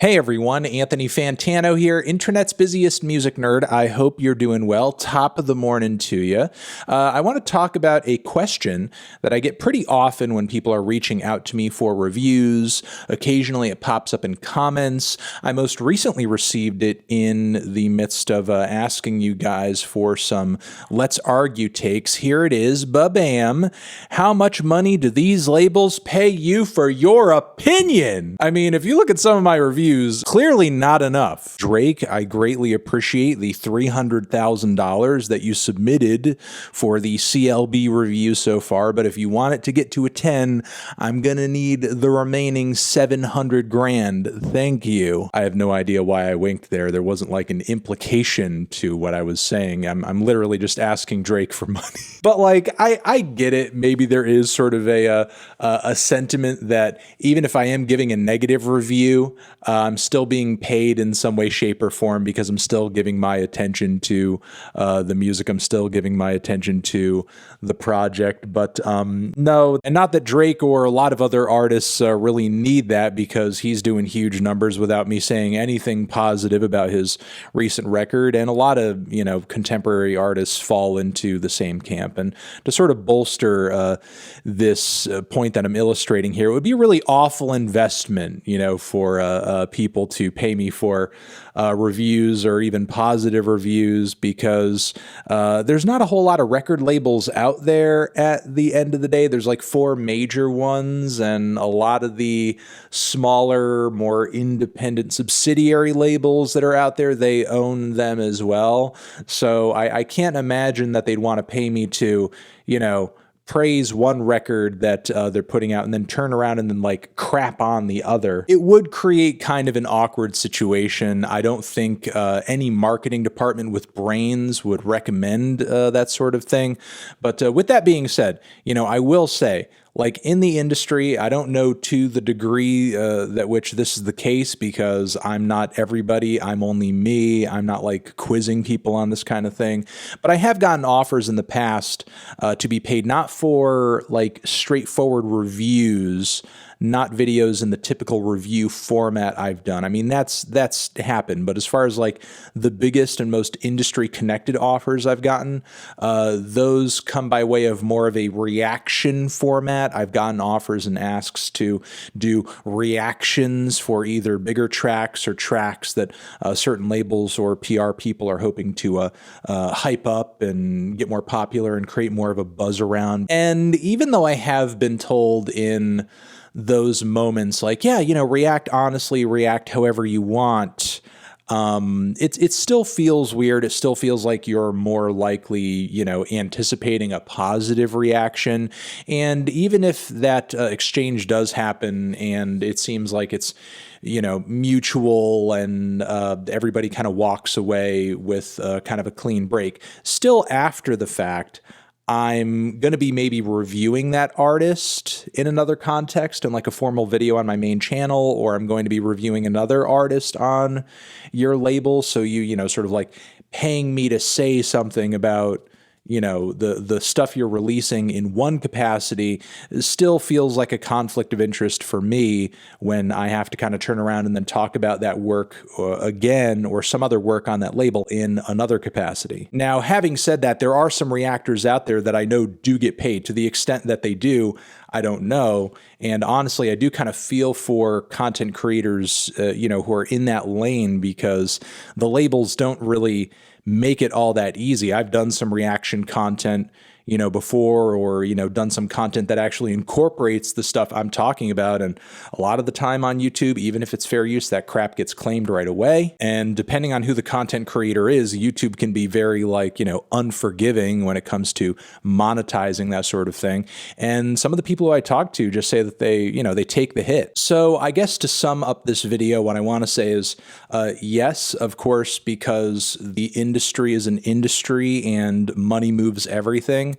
Hey everyone, Anthony Fantano here, internet's busiest music nerd. I hope you're doing well. Top of the morning to you. I want to talk about a question that I get pretty often when people are reaching out to me for reviews. Occasionally it pops up in comments. I most recently received it in the midst of asking you guys for some Let's Argue takes. Here it is, ba-bam. How much money do these labels pay you for your opinion? I mean, if you look at some of my reviews, clearly not enough. Drake, I greatly appreciate the $300,000 that you submitted for the CLB review so far, but if you want it to get to a 10, I'm gonna need the remaining 700 grand. Thank you. I have no idea why I winked there. There wasn't like an implication to what I was saying. I'm literally just asking Drake for money. But like, I get it. Maybe there is sort of a sentiment that even if I am giving a negative review, I'm still being paid in some way, shape, or form because I'm still giving my attention to the music. I'm still giving my attention to the project. But no, and not that Drake or a lot of other artists really need that because he's doing huge numbers without me saying anything positive about his recent record. And a lot of, contemporary artists fall into the same camp. And to sort of bolster this point that I'm illustrating here, it would be a really awful investment, for people to pay me for reviews or even positive reviews because there's not a whole lot of record labels out there at the end of the day. There's like 4 major ones, and a lot of the smaller, more independent subsidiary labels that are out there, they own them as well. So I can't imagine that they'd want to pay me to, praise one record that they're putting out and then turn around and then like crap on the other. It would create kind of an awkward situation. I don't think any marketing department with brains would recommend that sort of thing. But with that being said, I will say, like in the industry, I don't know to the degree that which this is the case because I'm not everybody. I'm only me. I'm not like quizzing people on this kind of thing. But I have gotten offers in the past to be paid not for like straightforward reviews, not videos in the typical review format I've done. I mean, that's happened. But as far as like the biggest and most industry connected offers I've gotten, those come by way of more of a reaction format. I've gotten offers and asks to do reactions for either bigger tracks or tracks that certain labels or PR people are hoping to hype up and get more popular and create more of a buzz around. And even though I have been told in those moments like, yeah, react honestly, react however you want, it still feels weird. It still feels like you're more likely, anticipating a positive reaction. And even if that exchange does happen and it seems like it's, mutual and everybody kind of walks away with kind of a clean break, still after the fact, I'm going to be maybe reviewing that artist in another context in like a formal video on my main channel, or I'm going to be reviewing another artist on your label. So you sort of like paying me to say something about, the stuff you're releasing in one capacity still feels like a conflict of interest for me when I have to kind of turn around and then talk about that work again or some other work on that label in another capacity. Now, having said that, there are some reactors out there that I know do get paid. To the extent that they do, I don't know. And honestly, I do kind of feel for content creators, who are in that lane because the labels don't really make it all that easy. I've done some reaction content, before, or, done some content that actually incorporates the stuff I'm talking about. And a lot of the time on YouTube, even if it's fair use, that crap gets claimed right away. And depending on who the content creator is, YouTube can be very unforgiving when it comes to monetizing that sort of thing. And some of the people who I talk to just say that they take the hit. So I guess to sum up this video, what I want to say is, yes, of course, because the industry is an industry and money moves everything.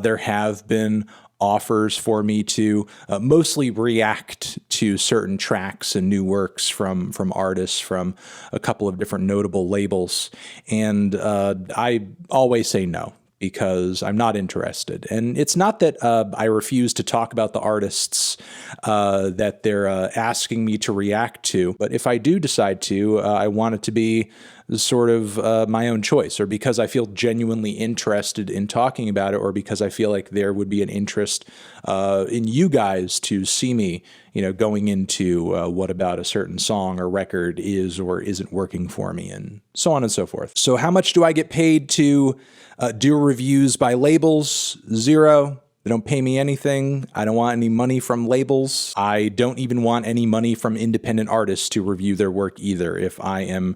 There have been offers for me to mostly react to certain tracks and new works from artists from a couple of different notable labels. And I always say no. because I'm not interested. And it's not that I refuse to talk about the artists that they're asking me to react to, but if I do decide to, I want it to be sort of my own choice, or because I feel genuinely interested in talking about it, or because I feel like there would be an interest in you guys to see me, going into what about a certain song or record is or isn't working for me, and so on and so forth. So how much do I get paid to do reviews by labels? Zero. They don't pay me anything. I don't want any money from labels. I don't even want any money from independent artists to review their work either. If I am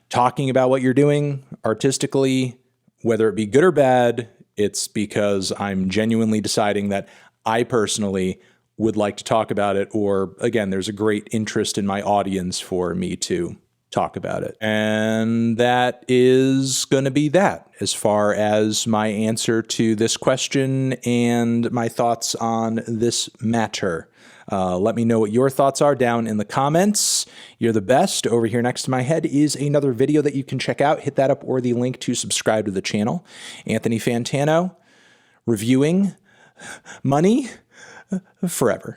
talking about what you're doing artistically, whether it be good or bad, it's because I'm genuinely deciding that I personally would like to talk about it, or again, there's a great interest in my audience for me to talk about it. And that is going to be that as far as my answer to this question and my thoughts on this matter. Let me know what your thoughts are down in the comments. You're the best. Over here next to my head is another video that you can check out. Hit that up or the link to subscribe to the channel. Anthony Fantano, reviewing money forever.